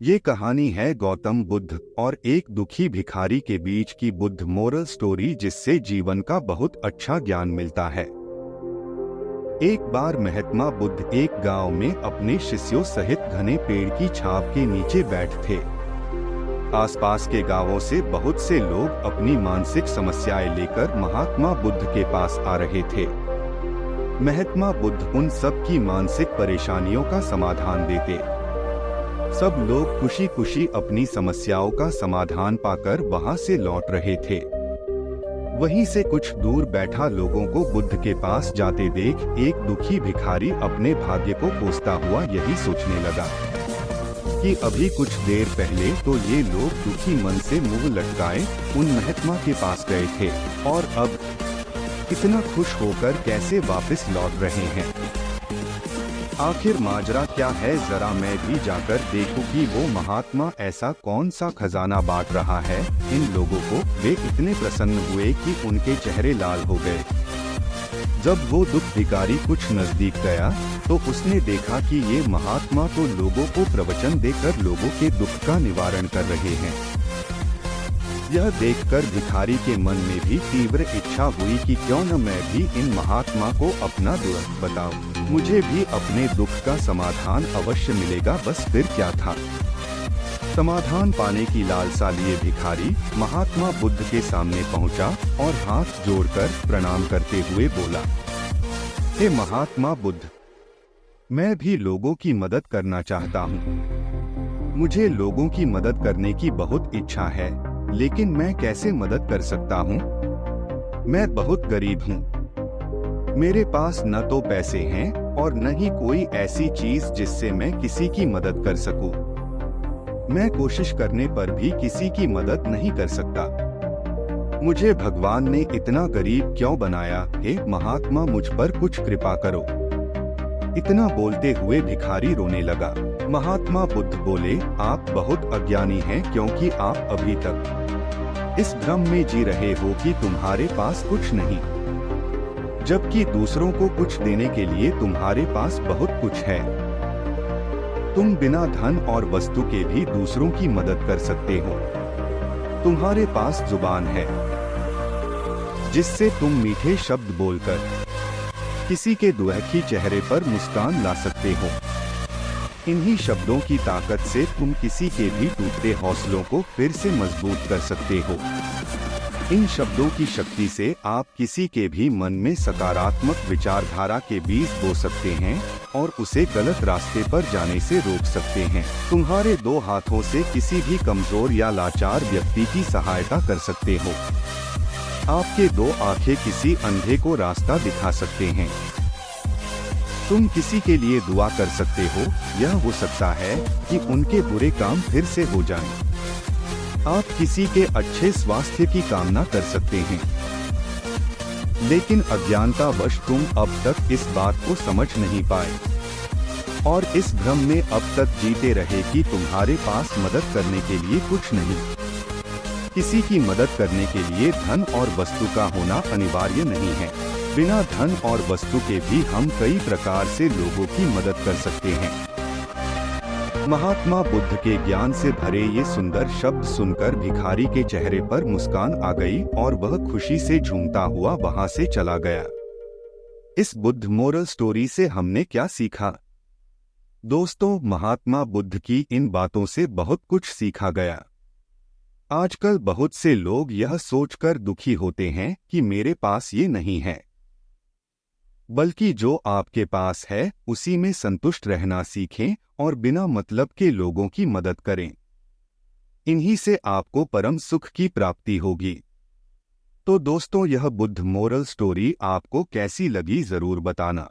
ये कहानी है गौतम बुद्ध और एक दुखी भिखारी के बीच की बुद्ध मोरल स्टोरी, जिससे जीवन का बहुत अच्छा ज्ञान मिलता है। एक बार महात्मा बुद्ध एक गांव में अपने शिष्यों सहित घने पेड़ की छाव के नीचे बैठे थे। आसपास के गांवों से बहुत से लोग अपनी मानसिक समस्याएं लेकर महात्मा बुद्ध के पास आ रहे थे। महात्मा बुद्ध उन सब की मानसिक परेशानियों का समाधान देते। सब लोग खुशी खुशी अपनी समस्याओं का समाधान पाकर वहां से लौट रहे थे। वहीं से कुछ दूर बैठा लोगों को बुद्ध के पास जाते देख एक दुखी भिखारी अपने भाग्य को कोसता हुआ यही सोचने लगा कि अभी कुछ देर पहले तो ये लोग दुखी मन से मुंह लटकाए उन महात्मा के पास गए थे, और अब इतना खुश होकर कैसे वापस लौट रहे हैं। आखिर माजरा क्या है, जरा मैं भी जाकर देखूं कि वो महात्मा ऐसा कौन सा खजाना बांट रहा है इन लोगों को। वे इतने प्रसन्न हुए कि उनके चेहरे लाल हो गए। जब वो दुख भिखारी कुछ नजदीक गया तो उसने देखा कि ये महात्मा तो लोगों को प्रवचन देकर लोगों के दुख का निवारण कर रहे हैं। यह देखकर भिखारी के मन में भी तीव्र इच्छा हुई कि क्यों न मैं भी इन महात्मा को अपना दुख बताऊं। मुझे भी अपने दुख का समाधान अवश्य मिलेगा, बस फिर क्या था। समाधान पाने की लालसा लिए भिखारी महात्मा बुद्ध के सामने पहुंचा और हाथ जोड़कर प्रणाम करते हुए बोला, हे महात्मा बुद्ध, मैं भी लोगों की मदद करना चाहता हूँ। मुझे लोगों की मदद करने की बहुत इच्छा है, लेकिन मैं कैसे मदद कर सकता हूँ? मैं बहुत गरीब हूँ। मेरे पास न तो पैसे हैं और न ही कोई ऐसी चीज जिससे मैं किसी की मदद कर सकूं। मैं कोशिश करने पर भी किसी की मदद नहीं कर सकता। मुझे भगवान ने इतना गरीब क्यों बनाया? हे महात्मा, मुझ पर कुछ कृपा करो। इतना बोलते हुए भिखारी रोने लगा। महात्मा बुद्ध बोले, आप बहुत अज्ञानी हैं, क्योंकि आप अभी तक इस भ्रम में जी रहे हो कि तुम्हारे पास कुछ नहीं, जबकि दूसरों को कुछ देने के लिए तुम्हारे पास बहुत कुछ है। तुम बिना धन और वस्तु के भी दूसरों की मदद कर सकते हो। तुम्हारे पास जुबान है जिससे तुम मीठे शब्द बोलकर किसी के दुखी चेहरे पर मुस्कान ला सकते हो। इन्हीं शब्दों की ताकत से तुम किसी के भी टूटते हौसलों को फिर से मजबूत कर सकते हो। इन शब्दों की शक्ति से आप किसी के भी मन में सकारात्मक विचारधारा के बीज बो सकते हैं और उसे गलत रास्ते पर जाने से रोक सकते हैं। तुम्हारे दो हाथों से किसी भी कमजोर या लाचार व्यक्ति की सहायता कर सकते हो। आपके दो आंखें किसी अंधे को रास्ता दिखा सकते हैं। तुम किसी के लिए दुआ कर सकते हो। यह हो सकता है कि उनके बुरे काम फिर से हो जाएं। आप किसी के अच्छे स्वास्थ्य की कामना कर सकते हैं, लेकिन अज्ञानतावश तुम अब तक इस बात को समझ नहीं पाए और इस भ्रम में अब तक जीते रहे कि तुम्हारे पास मदद करने के लिए कुछ नहीं। किसी की मदद करने के लिए धन और वस्तु का होना अनिवार्य नहीं है। बिना धन और वस्तु के भी हम कई प्रकार से लोगों की मदद कर सकते हैं। महात्मा बुद्ध के ज्ञान से भरे ये सुंदर शब्द सुनकर भिखारी के चेहरे पर मुस्कान आ गई और वह खुशी से झूमता हुआ वहां से चला गया। इस बुद्ध मोरल स्टोरी से हमने क्या सीखा? दोस्तों, महात्मा बुद्ध की इन बातों से बहुत कुछ सीखा गया। आजकल बहुत से लोग यह सोचकर दुखी होते हैं कि मेरे पास ये नहीं है, बल्कि जो आपके पास है उसी में संतुष्ट रहना सीखें और बिना मतलब के लोगों की मदद करें। इन्हीं से आपको परम सुख की प्राप्ति होगी। तो दोस्तों, यह बुद्ध मोरल स्टोरी आपको कैसी लगी जरूर बताना।